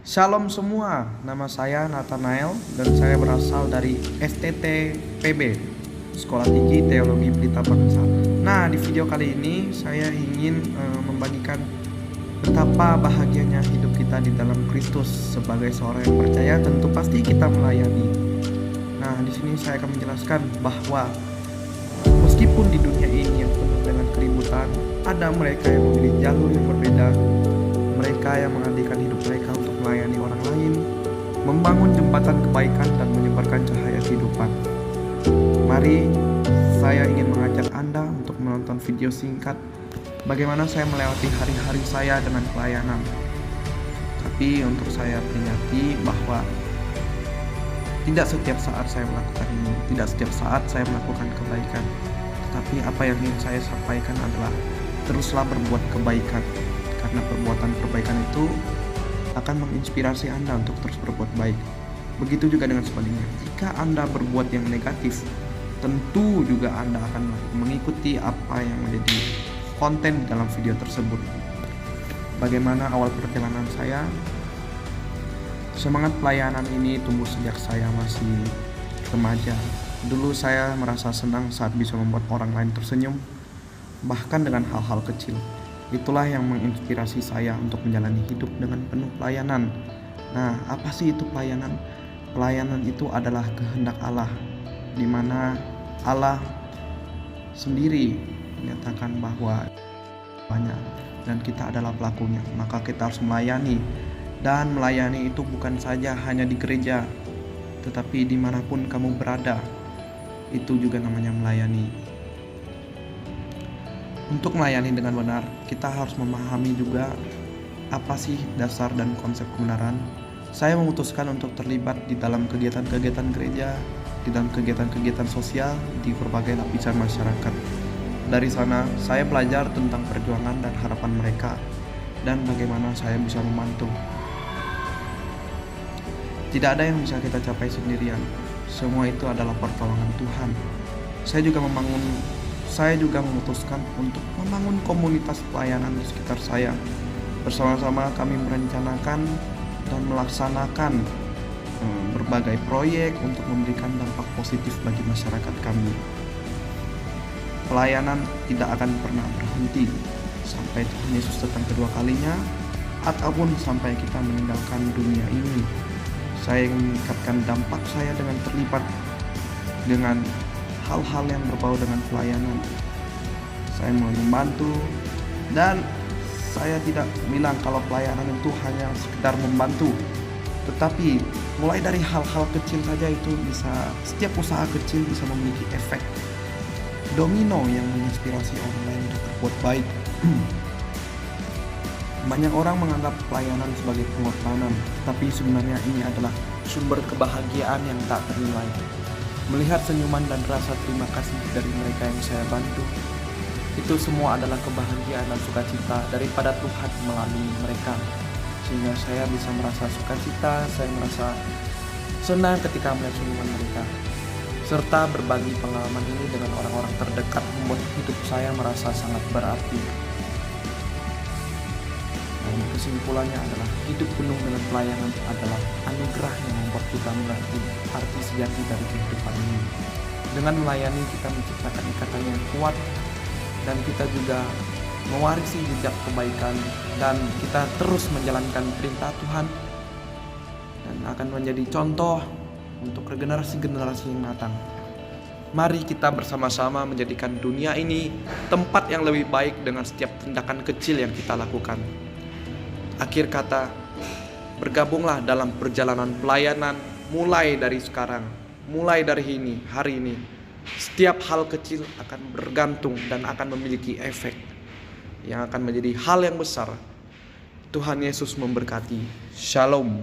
Shalom semua, nama saya Nathanael dan saya berasal dari STT PB, Sekolah Tinggi Teologi Pelita Bangsa. Nah, di video kali ini saya ingin membagikan betapa bahagianya hidup kita di dalam Kristus. Sebagai seorang yang percaya, tentu pasti kita melayani. Nah, di sini saya akan menjelaskan bahwa meskipun di dunia ini yang penuh dengan keributan, ada mereka yang memilih jalur yang berbeda. Mereka yang mengabdikan hidup mereka untuk melayani orang lain, membangun jembatan kebaikan dan menyebarkan cahaya kehidupan. Mari, saya ingin mengajak Anda untuk menonton video singkat bagaimana saya melewati hari-hari saya dengan pelayanan. Tapi untuk saya peringati bahwa tidak setiap saat saya melakukan ini, tidak setiap saat saya melakukan kebaikan. Tetapi apa yang ingin saya sampaikan adalah teruslah berbuat kebaikan. Karena perbuatan perbaikan itu akan menginspirasi Anda untuk terus berbuat baik. Begitu juga dengan sebaliknya. Jika Anda berbuat yang negatif, tentu juga Anda akan mengikuti apa yang menjadi konten di dalam video tersebut. Bagaimana awal perjalanan saya? Semangat pelayanan ini tumbuh sejak saya masih remaja. Dulu saya merasa senang saat bisa membuat orang lain tersenyum, bahkan dengan hal-hal kecil. Itulah yang menginspirasi saya untuk menjalani hidup dengan penuh pelayanan. Nah, apa sih itu pelayanan? Pelayanan itu adalah kehendak Allah, di mana Allah sendiri menyatakan bahwa banyak dan kita adalah pelakunya. Maka kita harus melayani, dan melayani itu bukan saja hanya di gereja, tetapi dimanapun kamu berada, itu juga namanya melayani. Untuk melayani dengan benar, kita harus memahami juga apa sih dasar dan konsep kebenaran. Saya memutuskan untuk terlibat di dalam kegiatan-kegiatan gereja, di dalam kegiatan-kegiatan sosial di berbagai lapisan masyarakat. Dari sana, saya belajar tentang perjuangan dan harapan mereka dan bagaimana saya bisa membantu. Tidak ada yang bisa kita capai sendirian. Semua itu adalah pertolongan Tuhan. Saya juga memutuskan untuk membangun komunitas pelayanan di sekitar saya. Bersama-sama kami merencanakan dan melaksanakan berbagai proyek untuk memberikan dampak positif bagi masyarakat kami. Pelayanan tidak akan pernah berhenti sampai Tuhan Yesus datang kedua kalinya ataupun sampai kita meninggalkan dunia ini. Saya ingin meningkatkan dampak saya dengan terlibat dengan hal-hal yang berbau dengan pelayanan. Saya mau membantu, dan saya tidak bilang kalau pelayanan itu hanya sekedar membantu, tetapi mulai dari hal-hal kecil saja itu bisa, setiap usaha kecil bisa memiliki efek domino yang menginspirasi orang lain untuk berbuat baik. Banyak orang menganggap pelayanan sebagai pengorbanan, tapi sebenarnya ini adalah sumber kebahagiaan yang tak ternilai. Melihat senyuman dan rasa terima kasih dari mereka yang saya bantu, itu semua adalah kebahagiaan dan sukacita daripada Tuhan melalui mereka. Sehingga saya bisa merasa sukacita, saya merasa senang ketika melihat senyuman mereka. Serta berbagi pengalaman ini dengan orang-orang terdekat membuat hidup saya merasa sangat berarti. Dan kesimpulannya adalah hidup penuh dengan pelayanan adalah anugerah yang membuat kita mengerti arti sejati dari kehidupan ini. Dengan melayani kita menciptakan ikatan yang kuat, dan kita juga mewarisi jejak kebaikan, dan kita terus menjalankan perintah Tuhan dan akan menjadi contoh untuk generasi-generasi yang datang. Mari kita bersama-sama menjadikan dunia ini tempat yang lebih baik dengan setiap tindakan kecil yang kita lakukan. Akhir kata, bergabunglah dalam perjalanan pelayanan mulai dari sekarang, mulai dari hari ini. Setiap hal kecil akan bergantung dan akan memiliki efek yang akan menjadi hal yang besar. Tuhan Yesus memberkati. Shalom.